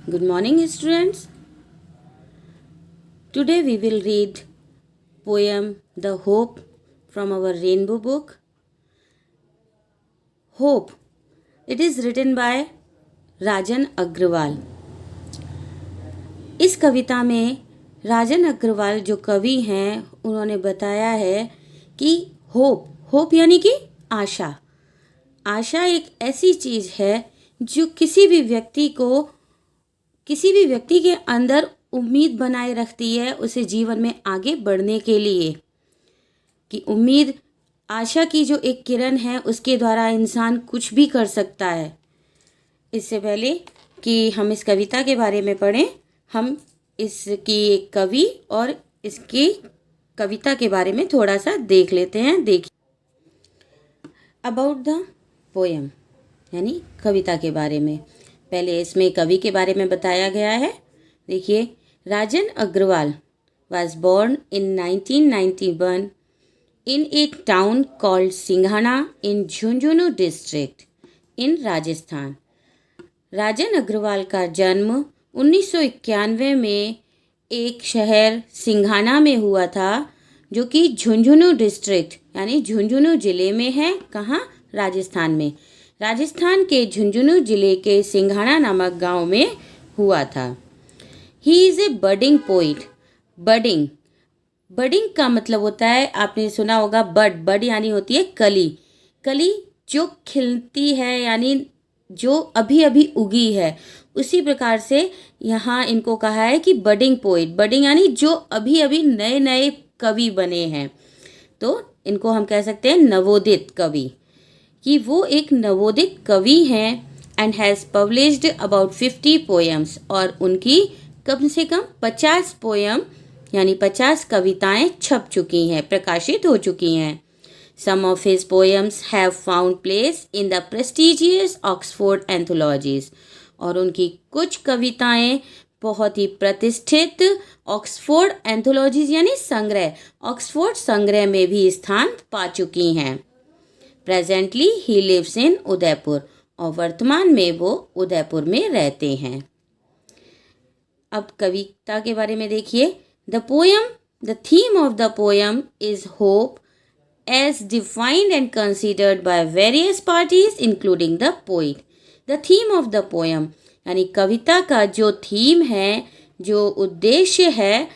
Good morning, students. Today we will read poem The Hope from our Rainbow book. Hope. It is written by राजन अग्रवाल. इस कविता में राजन अग्रवाल जो कवि हैं उन्होंने बताया है कि होप यानी कि आशा. आशा एक ऐसी चीज़ है जो किसी भी व्यक्ति के अंदर उम्मीद बनाए रखती है उसे जीवन में आगे बढ़ने के लिए. कि उम्मीद, आशा की जो एक किरण है उसके द्वारा इंसान कुछ भी कर सकता है. इससे पहले कि हम इस कविता के बारे में पढ़ें, हम इसकी एक कवि और इसकी कविता के बारे में थोड़ा सा देख लेते हैं. देखिए, अबाउट द पोएम यानी कविता के बारे में. पहले इसमें कवि के बारे में बताया गया है. देखिए, राजन Agarwal was born in 1991 in a town called Singhana in Jhunjhunu district in Rajasthan. राजन अग्रवाल का जन्म 1991 में एक शहर सिंघाना में हुआ था जो कि झुंझुनू डिस्ट्रिक्ट यानी झुंझुनू जिले में है. कहाँ? राजस्थान में. राजस्थान के झुंझुनू जिले के सिंघाना नामक गांव में हुआ था. He is a budding poet. Budding का मतलब होता है, आपने सुना होगा बड यानी होती है कली जो खिलती है यानी जो अभी अभी उगी है. उसी प्रकार से यहाँ इनको कहा है कि बडिंग पोइट. बडिंग यानी जो अभी अभी नए नए कवि बने हैं, तो इनको हम कह सकते हैं नवोदित कवि. कि वो एक नवोदित कवि हैं and has published about 50 poems. और उनकी कम से कम 50 पोएम यानी 50 कविताएं छप चुकी हैं, प्रकाशित हो चुकी हैं. Some of his poems have found place in the prestigious Oxford anthologies. और उनकी कुछ कविताएं बहुत ही प्रतिष्ठित ऑक्सफोर्ड एंथोलॉजीज यानी संग्रह, ऑक्सफोर्ड संग्रह में भी स्थान पा चुकी हैं. Presently he lives in Udaipur. और वर्तमान में वो उदयपुर में रहते हैं. अब कविता के बारे में देखिए. The theme of the poem is hope as defined and considered by various parties including the poet. The theme of the poem यानी कविता का जो थीम है, जो उद्देश्य है,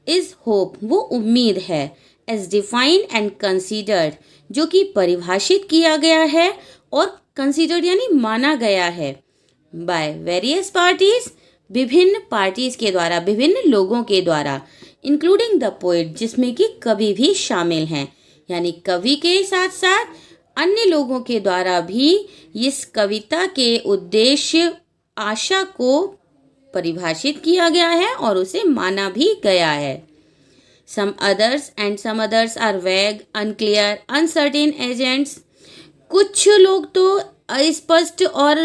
is hope, वो उम्मीद है. as defined and considered जो कि परिभाषित किया गया है और considered यानी माना गया है by various parties विभिन्न पार्टीज के द्वारा, विभिन्न लोगों के द्वारा, including the poet जिसमें कि कवि भी शामिल हैं. यानी कवि के साथ साथ अन्य लोगों के द्वारा भी इस कविता के उद्देश्य आशा को परिभाषित किया गया है और उसे माना भी गया है. some others are vague, unclear, uncertain agents. कुछ लोग तो अस्पष्ट और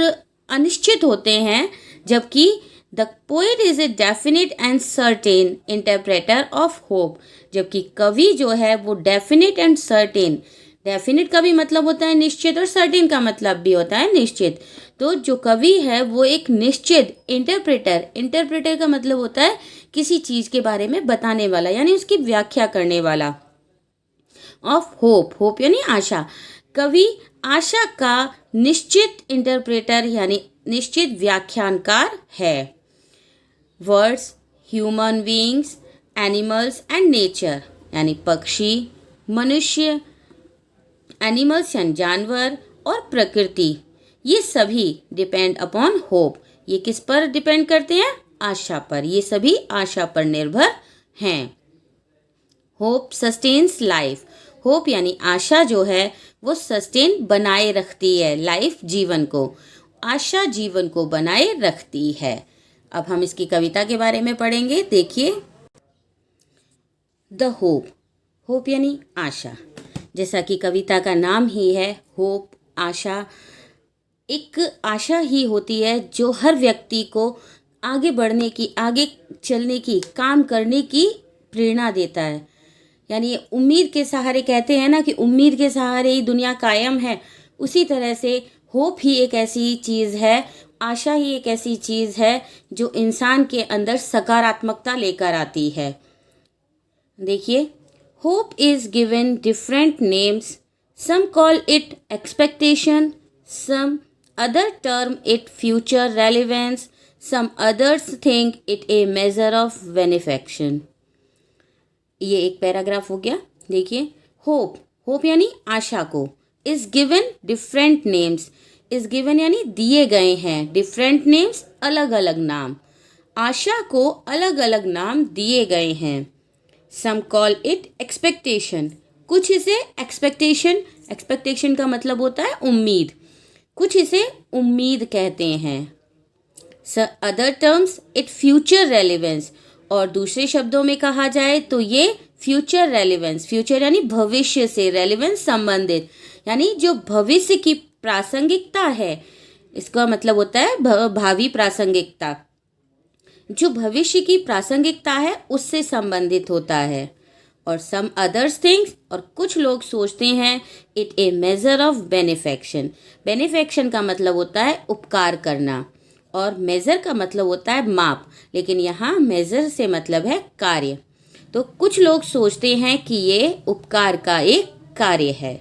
अनिश्चित होते हैं, जबकि the poet is a definite and certain interpreter of hope. जबकि कवि जो है वो डेफिनेट एंड सर्टेन, डेफिनेट का भी मतलब होता है निश्चित और सर्टेन का मतलब भी होता है निश्चित. तो जो कवि है वो एक निश्चित, इंटरप्रेटर का मतलब होता है किसी चीज़ के बारे में बताने वाला यानी उसकी व्याख्या करने वाला. ऑफ होप यानी आशा. कवि आशा का निश्चित इंटरप्रेटर यानी निश्चित व्याख्यानकार है. Words, human beings, animals and nature यानी पक्षी, मनुष्य, एनिमल्स यानी जानवर और प्रकृति, ये सभी डिपेंड अपॉन होप. ये किस पर डिपेंड करते हैं? आशा पर. ये सभी आशा पर निर्भर हैं. Hope sustains life. होप यानी आशा जो है वो सस्टेन बनाए रखती है लाइफ, जीवन को. आशा जीवन को बनाए रखती है. अब हम इसकी कविता के बारे में पढ़ेंगे. देखिए, द होप यानी आशा. जैसा कि कविता का नाम ही है, होप, आशा. एक आशा ही होती है जो हर व्यक्ति को आगे बढ़ने की, आगे चलने की, काम करने की प्रेरणा देता है. यानी उम्मीद के सहारे, कहते हैं ना कि उम्मीद के सहारे ही दुनिया कायम है. उसी तरह से होप ही एक ऐसी चीज़ है, आशा ही एक ऐसी चीज़ है जो इंसान के अंदर सकारात्मकता लेकर आती है। देखिए, hope is given different names, some call it expectation, some other term it future relevance, some others think it a measure of benefaction. ये एक पैराग्राफ हो गया। देखिए, होप, होप यानी आशा को, is given different names, is given यानी दिए गए हैं, डिफरेंट नेम्स अलग अलग नाम, आशा को अलग अलग नाम दिए गए हैं। सम कॉल इट एक्सपेक्टेशन, कुछ इसे एक्सपेक्टेशन, एक्सपेक्टेशन का मतलब होता है उम्मीद, कुछ इसे उम्मीद कहते हैं। Other terms it future relevance, और दूसरे शब्दों में कहा जाए तो ये फ्यूचर रेलिवेंस, फ्यूचर यानी भविष्य से, रेलिवेंस संबंधित, यानी जो भविष्य की प्रासंगिकता है, इसका मतलब होता है भावी प्रासंगिकता, जो भविष्य की प्रासंगिकता है उससे संबंधित होता है। और सम अदर्स थिंग्स, और कुछ लोग सोचते हैं इट ए मेजर ऑफ बेनिफेक्शन, बेनिफेक्शन का मतलब होता है उपकार करना, और मेज़र का मतलब होता है माप, लेकिन यहाँ मेज़र से मतलब है कार्य। तो कुछ लोग सोचते हैं कि ये उपकार का एक कार्य है,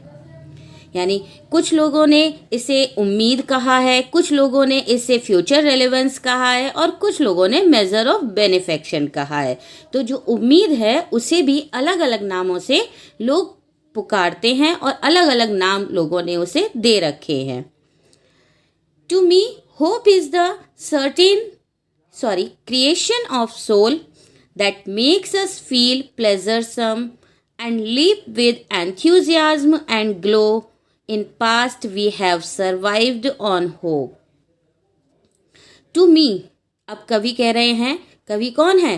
यानी कुछ लोगों ने इसे उम्मीद कहा है, कुछ लोगों ने इसे फ्यूचर रेलेवेंस कहा है, और कुछ लोगों ने मेजर ऑफ बेनिफेक्शन कहा है। तो जो उम्मीद है उसे भी अलग अलग नामों से लोग पुकारते हैं, और अलग अलग नाम लोगों ने उसे दे रखे हैं। To me hope is the creation of soul that makes us feel pleasuresome and live with enthusiasm and glow. In past we have survived on hope. To me, अब कवि कह रहे हैं, कवि कौन है?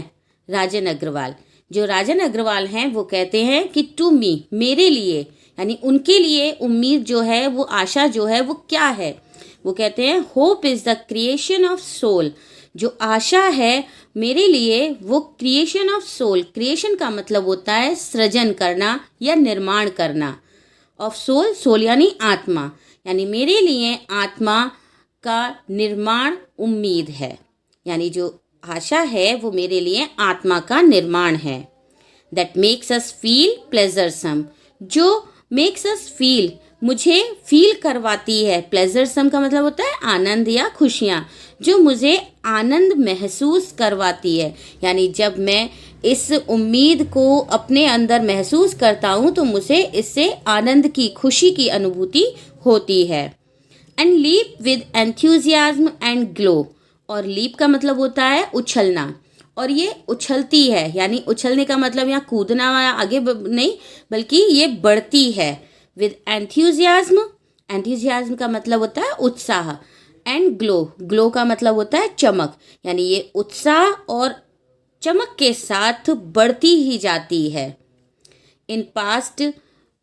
राजन अग्रवाल। जो राजन अग्रवाल हैं वो कहते हैं कि टू मी, मेरे लिए, यानी उनके लिए उम्मीद जो है, वो आशा जो है, वो क्या है? वो कहते हैं hope is the creation of soul, जो आशा है मेरे लिए वो क्रिएशन ऑफ सोल, क्रिएशन का मतलब होता है सृजन करना या निर्माण करना, ऑफ सोल, सोल यानी आत्मा, यानी मेरे लिए आत्मा का निर्माण उम्मीद है, यानी जो आशा है वो मेरे लिए आत्मा का निर्माण है। दैट मेक्स अस फील प्लेजरसम, जो मेक्स अस फील, मुझे फील करवाती है, प्लेजरसम का मतलब होता है आनंद या खुशियाँ, जो मुझे आनंद महसूस करवाती है, यानी जब मैं इस उम्मीद को अपने अंदर महसूस करता हूँ तो मुझे इससे आनंद की, खुशी की अनुभूति होती है। And leap with enthusiasm and glow, और लीप का मतलब होता है उछलना, और ये उछलती है, यानी उछलने का मतलब यहाँ कूदना आगे नहीं, बल्कि ये बढ़ती है। विद एंथ्यूजियाज्म, एंथ्यूजियाज्म का मतलब होता है उत्साह, एंड ग्लो, ग्लो का मतलब होता है चमक, यानी ये उत्साह और चमक के साथ बढ़ती ही जाती है। In past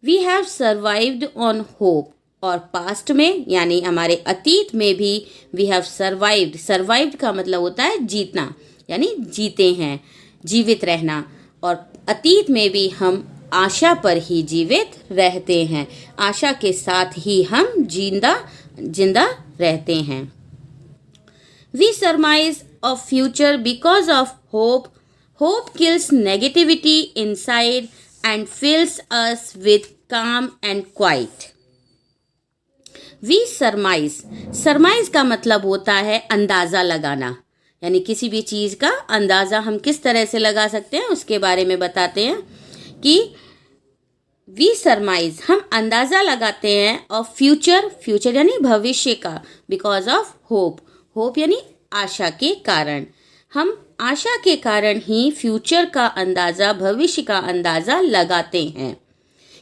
we have survived on hope, और पास्ट में यानी हमारे अतीत में भी वी हैव सर्वाइव्ड, सर्वाइव्ड का मतलब होता है जीतना, यानी जीते हैं, जीवित रहना, और अतीत में भी हम आशा पर ही जीवित रहते हैं, आशा के साथ ही हम जिंदा रहते हैं। We surmise of future because of hope, hope kills negativity inside and fills us with calm and quiet. We surmise, surmise का मतलब होता है अंदाज़ा लगाना, यानी किसी भी चीज़ का अंदाज़ा हम किस तरह से लगा सकते हैं उसके बारे में बताते हैं कि वी सरमाइज, हम अंदाज़ा लगाते हैं ऑफ फ्यूचर, फ्यूचर यानी भविष्य का, बिकॉज ऑफ होप, होप यानी आशा के कारण, हम आशा के कारण ही फ्यूचर का अंदाज़ा, भविष्य का अंदाज़ा लगाते हैं।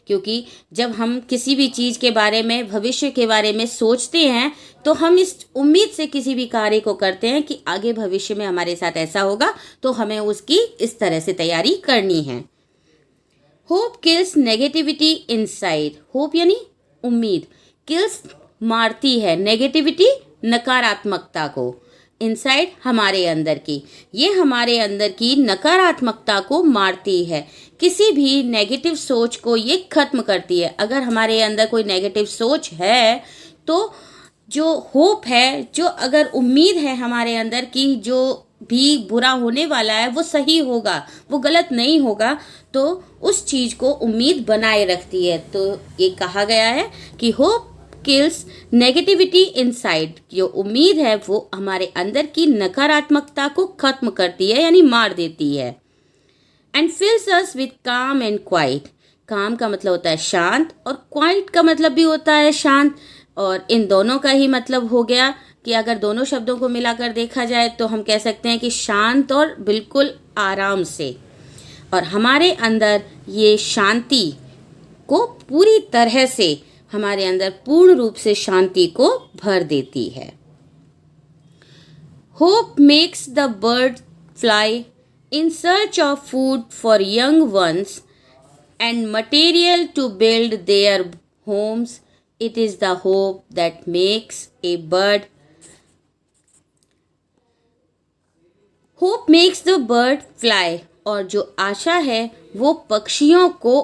क्योंकि जब हम किसी भी चीज़ के बारे में, भविष्य के बारे में सोचते हैं तो हम इस उम्मीद से किसी भी कार्य को करते हैं कि आगे भविष्य में हमारे साथ ऐसा होगा, तो हमें उसकी इस तरह से तैयारी करनी है। Hope kills negativity inside, hope यानी उम्मीद, किल्स मारती है, नेगेटिविटी नकारात्मकता को, इनसाइड हमारे अंदर की, ये हमारे अंदर की नकारात्मकता को मारती है, किसी भी नेगेटिव सोच को ये खत्म करती है। अगर हमारे अंदर कोई नेगेटिव सोच है तो जो होप है, जो अगर उम्मीद है हमारे अंदर कि जो भी बुरा होने वाला है वो सही होगा, वो गलत नहीं होगा, तो उस चीज़ को उम्मीद बनाए रखती है। तो ये कहा गया है कि होप किल्स नेगेटिविटी इनसाइड। जो उम्मीद है वो हमारे अंदर की नकारात्मकता को खत्म करती है, यानी मार देती है। एंड फिल्स अस विथ काम एंड क्वाइट। काम का मतलब होता है शांत, और क्वाइट का मतलब भी होता है शांत, और इन दोनों का ही मतलब हो गया कि अगर दोनों शब्दों को मिलाकर देखा जाए तो हम कह सकते हैं कि शांत और बिल्कुल आराम से। और हमारे अंदर ये शांति को पूरी तरह से, हमारे अंदर पूर्ण रूप से शांति को भर देती है। Hope makes the bird fly in search of food for young ones and material to build their homes. It is the hope that makes a bird. Hope makes the bird fly. और जो आशा है वो पक्षियों को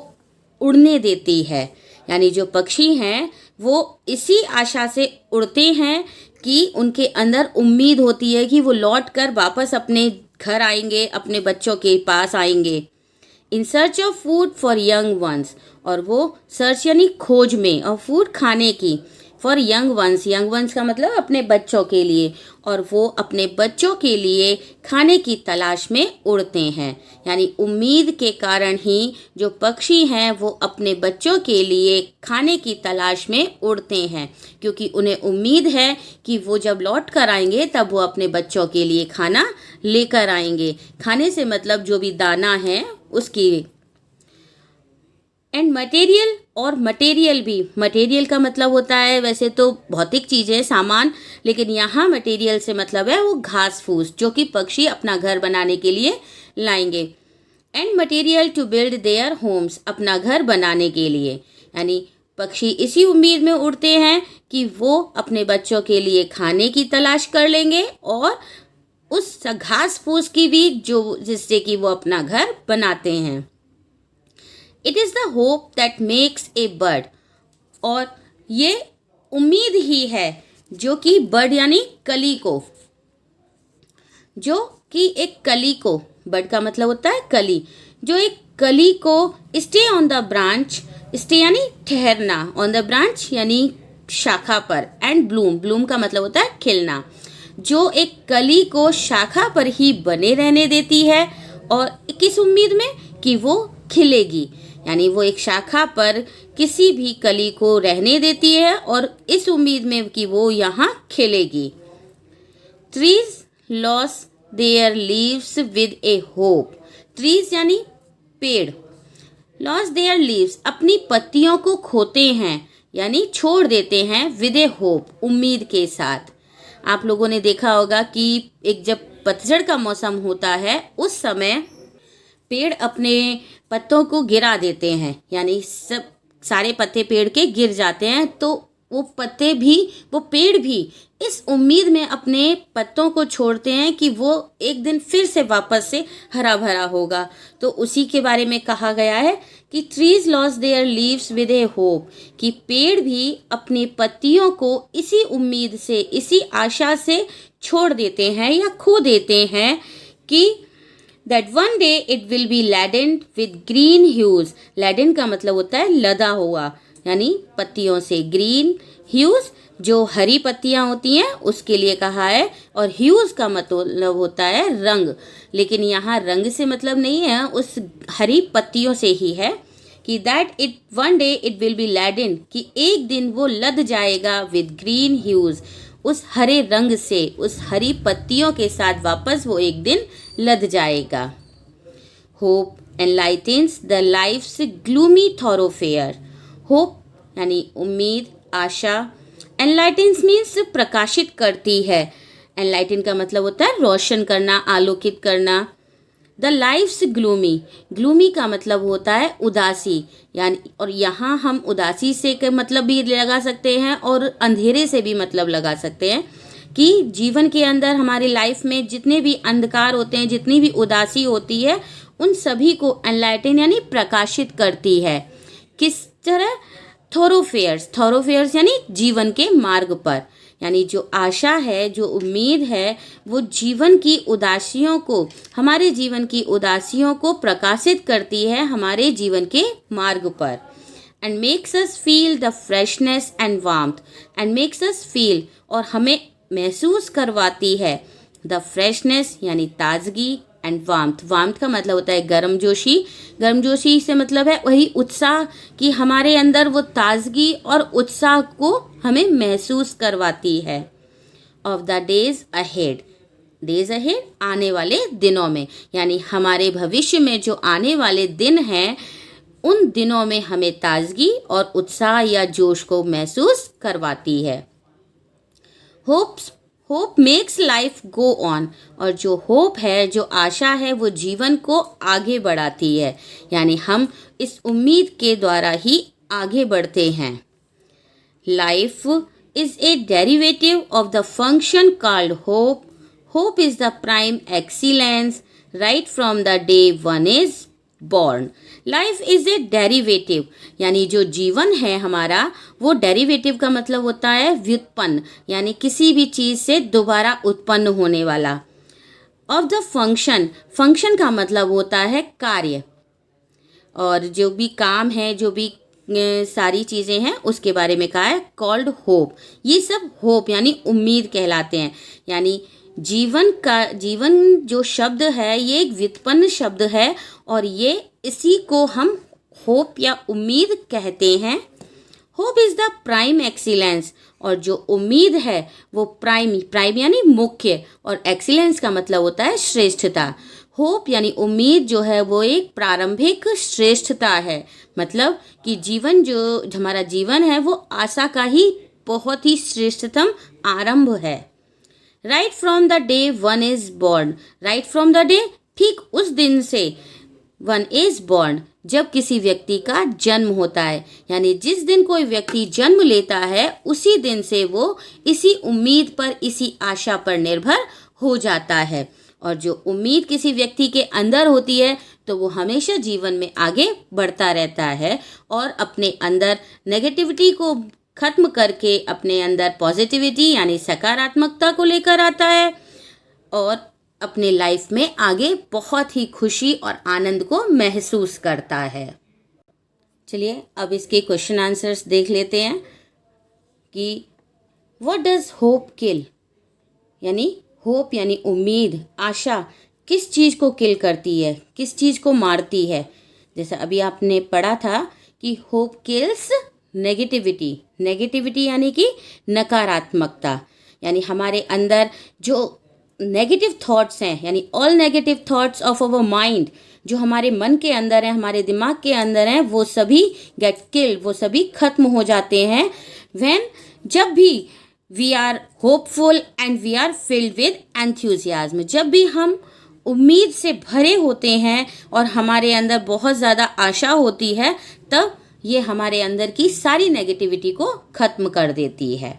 उड़ने देती है। यानी जो पक्षी हैं वो इसी आशा से उड़ते हैं कि उनके अंदर उम्मीद होती है कि वो लौट कर वापस अपने घर आएंगे, अपने बच्चों के पास आएंगे। इन search of food for young ones, और वो सर्च यानी खोज में, और फूड खाने की, for young ones, young ones का मतलब अपने बच्चों के लिए, और वो अपने बच्चों के लिए खाने की तलाश में उड़ते हैं। यानी उम्मीद के कारण ही जो पक्षी हैं वो अपने बच्चों के लिए खाने की तलाश में उड़ते हैं, क्योंकि उन्हें उम्मीद है कि वो जब लौट कर आएंगे तब वो अपने बच्चों के लिए खाना लेकर आएंगे। खाने से मतलब जो भी दाना है उसकी। एंड मटेरियल, और मटेरियल भी, मटेरियल का मतलब होता है वैसे तो भौतिक चीज़ें, सामान, लेकिन यहाँ मटेरियल से मतलब है वो घास फूस जो कि पक्षी अपना घर बनाने के लिए लाएंगे। And material to build their homes, अपना घर बनाने के लिए। यानी पक्षी इसी उम्मीद में उड़ते हैं कि वो अपने बच्चों के लिए खाने की तलाश कर लेंगे, और उस घास फूस की भी जो जिससे कि वो अपना घर बनाते हैं। It is the hope that makes a bird, और ये उम्मीद ही है जो कि बर्ड यानी कली को, जो कि एक कली को, बर्ड का मतलब होता है कली, जो एक कली को stay on the branch, stay यानी ठहरना, ऑन द ब्रांच यानी शाखा पर, एंड ब्लूम, ब्लूम का मतलब होता है खिलना, जो एक कली को शाखा पर ही बने रहने देती है, और किस उम्मीद में कि वो खिलेगी। यानी वो एक शाखा पर किसी भी कली को रहने देती है और इस उम्मीद में कि वो यहाँ खिलेगी। Trees lose their leaves with a hope, trees यानी पेड़, लॉस देयर लीव्स अपनी पत्तियों को खोते हैं, यानी छोड़ देते हैं, विद ए होप, उम्मीद के साथ। आप लोगों ने देखा होगा कि एक जब पतझड़ का मौसम होता है उस समय पेड़ अपने पत्तों को गिरा देते हैं, यानी सब सारे पत्ते पेड़ के गिर जाते हैं, तो वो पत्ते भी, वो पेड़ भी इस उम्मीद में अपने पत्तों को छोड़ते हैं कि वो एक दिन फिर से वापस से हरा भरा होगा। तो उसी के बारे में कहा गया है कि trees lose their leaves with a hope, कि पेड़ भी अपनी पत्तियों को इसी उम्मीद से, इसी आशा से छोड़ देते हैं या खो देते हैं कि that one day it will be laden with green hues, laden का मतलब होता है लदा हुआ, यानी पत्तियों से, green hues जो हरी पत्तियां होती हैं उसके लिए कहा है, और hues का मतलब होता है रंग, लेकिन यहाँ रंग से मतलब नहीं है, उस हरी पत्तियों से ही है कि that it one day it will be laden, कि एक दिन वो लद जाएगा with green hues, उस हरे रंग से, उस हरी पत्तियों के साथ वापस वो एक दिन लद जाएगा। Hope enlightens the life's gloomy thoroughfare, hope यानी उम्मीद, आशा, एनलाइटेंस मीन्स प्रकाशित करती है, एनलाइटन का मतलब होता है रोशन करना, आलोकित करना। द लाइफ्स ग्लूमी, ग्लूमी का मतलब होता है उदासी, यानी, और यहाँ हम उदासी से के मतलब भी लगा सकते हैं और अंधेरे से भी मतलब लगा सकते हैं कि जीवन के अंदर हमारी लाइफ में जितने भी अंधकार होते हैं, जितनी भी उदासी होती है, उन सभी को एनलाइटन यानी प्रकाशित करती है। किस तरह? थोरोफेयर्स, थोरोफेयर्स यानी जीवन के मार्ग पर, यानी जो आशा है, जो उम्मीद है, वो जीवन की उदासियों को, हमारे जीवन की उदासियों को प्रकाशित करती है हमारे जीवन के मार्ग पर। And makes us feel the freshness and warmth, and makes us feel, और हमें महसूस करवाती है, द फ्रेशनेस यानी ताजगी, एंड वार्मथ, वार्मथ का मतलब होता है गर्मजोशी, गर्मजोशी से मतलब है वही उत्साह, कि हमारे अंदर वो ताजगी और उत्साह को हमें महसूस करवाती है। Of the days ahead, days ahead आने वाले दिनों में, यानी हमारे भविष्य में जो आने वाले दिन हैं, उन दिनों में हमें ताजगी और उत्साह या जोश को महसूस करवाती है। Hope makes life go on, और जो होप है, जो आशा है, वो जीवन को आगे बढ़ाती है, यानी हम इस उम्मीद के द्वारा ही आगे बढ़ते हैं। Life is a derivative of the function called hope. Hope is the prime excellence right from the day one is born. Life is a derivative, यानी जो जीवन है हमारा, वो डेरिवेटिव का मतलब होता है व्युत्पन्न, यानी किसी भी चीज़ से दोबारा उत्पन्न होने वाला। ऑफ द फंक्शन, फंक्शन का मतलब होता है कार्य, और जो भी काम है, जो भी सारी चीज़ें हैं, उसके बारे में कहा है कॉल्ड होप। ये सब होप यानी उम्मीद कहलाते हैं। यानी जीवन जो शब्द है, ये एक व्युत्पन्न शब्द है, और ये इसी को हम होप या उम्मीद कहते हैं। Hope is the prime excellence, और जो उम्मीद है वो प्राइम यानी मुख्य, और एक्सीलेंस का मतलब होता है श्रेष्ठता। होप यानी उम्मीद जो है वो एक प्रारंभिक श्रेष्ठता है, मतलब कि जो हमारा जीवन है वो आशा का ही बहुत ही श्रेष्ठतम आरंभ है। Right from the day one is born, right from the day, ठीक उस दिन से, वन इज बॉर्न, जब किसी व्यक्ति का जन्म होता है, यानी जिस दिन कोई व्यक्ति जन्म लेता है, उसी दिन से वो इसी उम्मीद पर, इसी आशा पर निर्भर हो जाता है। और जो उम्मीद किसी व्यक्ति के अंदर होती है, तो वो हमेशा जीवन में आगे बढ़ता रहता है, और अपने अंदर नेगेटिविटी को खत्म करके अपने अंदर पॉजिटिविटी यानी सकारात्मकता को लेकर आता है, और अपने लाइफ में आगे बहुत ही खुशी और आनंद को महसूस करता है। चलिए अब इसके क्वेश्चन आंसर्स देख लेते हैं कि व्हाट डज होप किल, यानी होप यानी उम्मीद, आशा किस चीज़ को किल करती है, किस चीज़ को मारती है। जैसे अभी आपने पढ़ा था कि होप किल्स नेगेटिविटी, नेगेटिविटी यानी कि नकारात्मकता, यानी हमारे अंदर जो नेगेटिव थॉट्स हैं, यानी all negative thoughts of our mind, जो हमारे मन के अंदर हैं, हमारे दिमाग के अंदर हैं, वो सभी गेट किल्ड, वो सभी खत्म हो जाते हैं व्हेन, जब भी we are hopeful and we are filled with enthusiasm, जब भी हम उम्मीद से भरे होते हैं और हमारे अंदर बहुत ज़्यादा आशा होती है, तब ये हमारे अंदर की सारी नेगेटिविटी को खत्म कर देती है।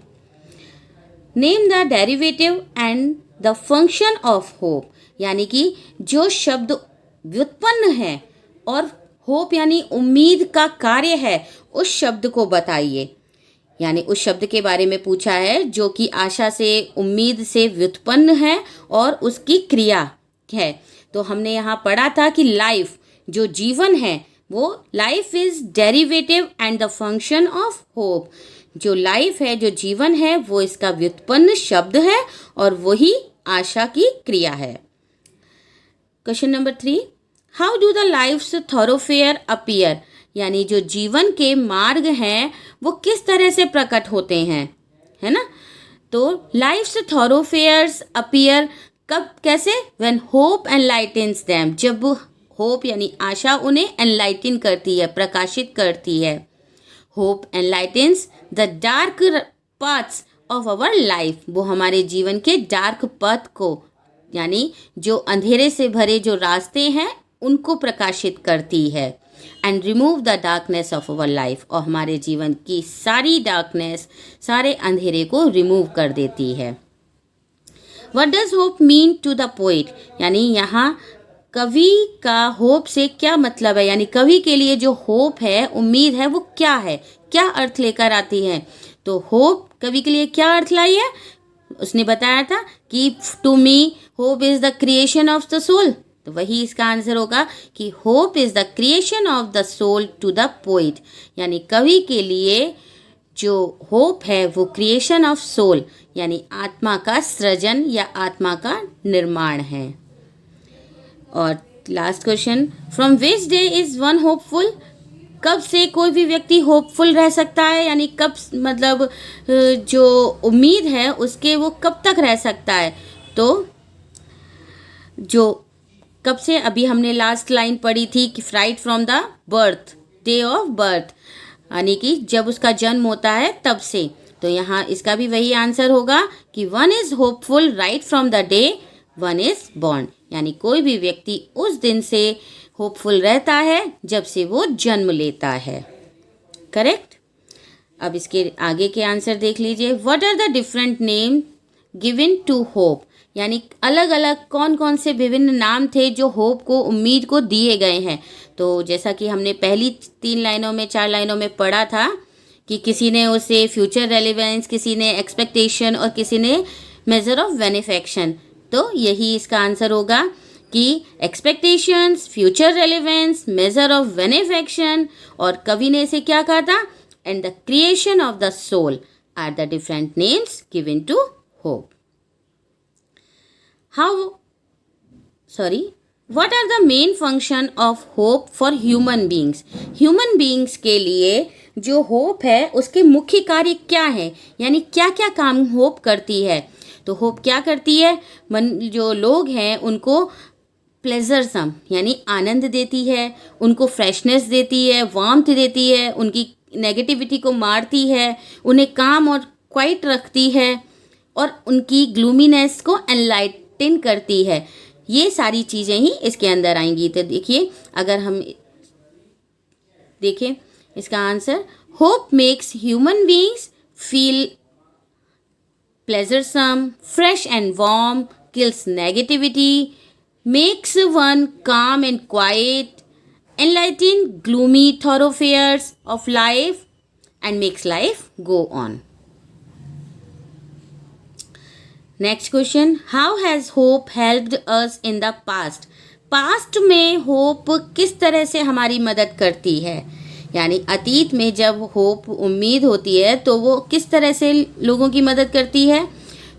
Name the derivative and the function of hope, यानी कि जो शब्द व्युत्पन्न है और होप यानी उम्मीद का कार्य है, उस शब्द को बताइए। यानी उस शब्द के बारे में पूछा है जो कि आशा से, उम्मीद से व्युत्पन्न है और उसकी क्रिया है। तो हमने यहाँ पढ़ा था कि लाइफ, जो जीवन है, वो life is derivative and the function of hope. जो लाइफ है, जो जीवन है, वो इसका व्युत्पन्न शब्द है और वही आशा की क्रिया है। Question number 3, how do the life's thoroughfare appear, यानी जो जीवन के मार्ग हैं वो किस तरह से प्रकट होते हैं, है ना। तो लाइफ्स थॉरोफेयर्स अपीयर कब, कैसे, व्हेन होप एनलाइटन्स देम, जब होप यानी आशा उन्हें एनलाइटन करती है, प्रकाशित करती है। Hope enlightens the dark paths of our life, वो हमारे जीवन के डार्क पथ को, यानी जो अंधेरे से भरे जो रास्ते हैं उनको प्रकाशित करती है। And remove the darkness of our life, और हमारे जीवन की सारी डार्कनेस, सारे अंधेरे को रिमूव कर देती है। What does hope mean to the poet, यानी यहाँ कवि का होप से क्या मतलब है, यानी कवि के लिए जो होप है, उम्मीद है, वो क्या है, क्या अर्थ लेकर आती है। तो होप कवि के लिए क्या अर्थ लाई है? उसने बताया था कि to me hope is the creation of the soul, तो वही इसका आंसर होगा कि hope is the creation of the soul to the poet, यानी कवि के लिए जो होप है वो क्रिएशन ऑफ सोल यानी आत्मा का सृजन या आत्मा का निर्माण है। और last question, from which day is one hopeful? कब से कोई भी व्यक्ति होपफुल रह सकता है, यानी कब मतलब जो उम्मीद है उसके वो कब तक रह सकता है? तो जो कब से, अभी हमने लास्ट लाइन पढ़ी थी कि right from the birth, day of birth, यानी कि जब उसका जन्म होता है तब से। तो यहाँ इसका भी वही आंसर होगा कि one is hopeful right from the day one is born, यानी कोई भी व्यक्ति उस दिन से होपफुल रहता है जब से वो जन्म लेता है। करेक्ट। अब इसके आगे के आंसर देख लीजिए। What are the different name given to hope, यानी अलग अलग कौन कौन से विभिन्न नाम थे जो होप को, उम्मीद को दिए गए हैं। तो जैसा कि हमने पहली 3 लाइनों में 4 लाइनों में पढ़ा था कि किसी ने उसे फ्यूचर रेलिवेंस, किसी ने एक्सपेक्टेशन और किसी ने मेजर ऑफ बेनिफेक्शन। तो यही इसका आंसर होगा कि expectations, future relevance, measure of benefaction, और कवि ने इसे क्या कहा था? And the creation of the soul are the different names given to hope. What are the main function of hope for human beings? Human beings के लिए जो होप है उसके मुख्य कार्य क्या है, यानी क्या क्या काम होप करती है? तो होप क्या करती है? जो लोग हैं उनको प्लेजरसम यानी आनंद देती है, उनको फ्रेशनेस देती है, वार्मथ देती है, उनकी नेगेटिविटी को मारती है, उन्हें काम और क्वाइट रखती है, और उनकी ग्लूमीनेस को एनलाइटन करती है। ये सारी चीज़ें ही इसके अंदर आएंगी। तो देखिए, अगर हम देखें इसका answer, hope makes human beings feel pleasuresome, fresh and warm, kills negativity, makes one calm and quiet, enlighten gloomy thoroughfares of life, and makes life go on. Next question, how has hope helped us in the past? Past में hope किस तरह से हमारी मदद करती है, यानी अतीत में जब होप, उम्मीद होती है तो वो किस तरह से लोगों की मदद करती है?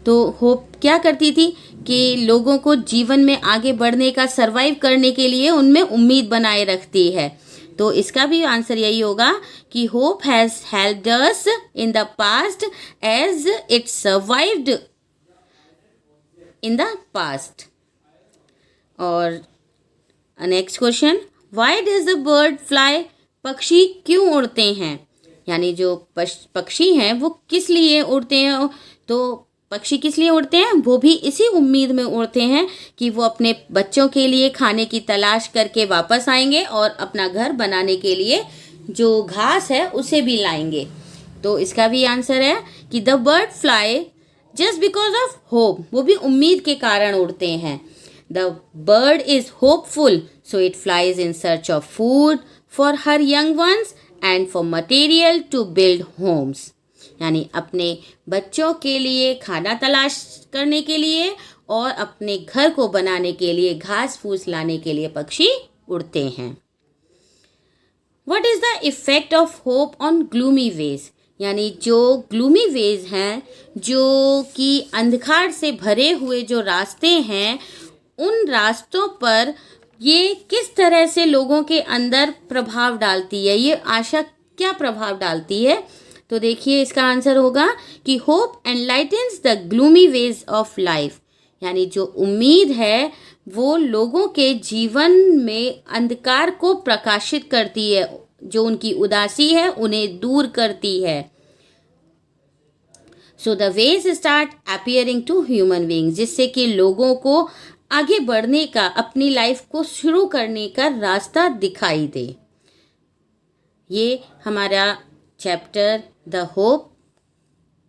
तो होप क्या करती थी कि लोगों को जीवन में आगे बढ़ने का, सरवाइव करने के लिए उनमें उम्मीद बनाए रखती है। तो इसका भी आंसर यही होगा कि hope has helped us in the past as it survived in the past. और next question, why does the bird fly? पक्षी क्यों उड़ते हैं, यानी जो पक्षी हैं वो किस लिए उड़ते हैं? तो पक्षी किस लिए उड़ते हैं? वो भी इसी उम्मीद में उड़ते हैं कि वो अपने बच्चों के लिए खाने की तलाश करके वापस आएंगे और अपना घर बनाने के लिए जो घास है उसे भी लाएंगे। तो इसका भी आंसर है कि the bird fly just because of hope, वो भी उम्मीद के कारण उड़ते हैं। The bird is hopeful so it flies in search of food for her young ones and for material to build homes, यानी अपने बच्चों के लिए खाना तलाश करने के लिए और अपने घर को बनाने के लिए, घास फूस लाने के लिए पक्षी उड़ते हैं। What is the effect of hope on gloomy ways, यानी जो ग्लूमी वेज हैं, जो कि अंधकार से भरे हुए जो रास्ते हैं, उन रास्तों पर ये किस तरह से लोगों के अंदर प्रभाव डालती है, ये आशा क्या प्रभाव डालती है? तो देखिए इसका आंसर होगा कि hope enlightens the gloomy ways of life, यानी जो उम्मीद है वो लोगों के जीवन में अंधकार को प्रकाशित करती है, जो उनकी उदासी है उन्हें दूर करती है। So the ways start appearing to human beings, जिससे कि लोगों को आगे बढ़ने का, अपनी लाइफ को शुरू करने का रास्ता दिखाई दे। ये हमारा चैप्टर द होप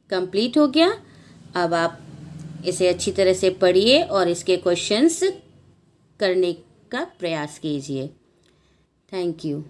कंप्लीट हो गया। अब आप इसे अच्छी तरह से पढ़िए और इसके क्वेश्चंस करने का प्रयास कीजिए। Thank you.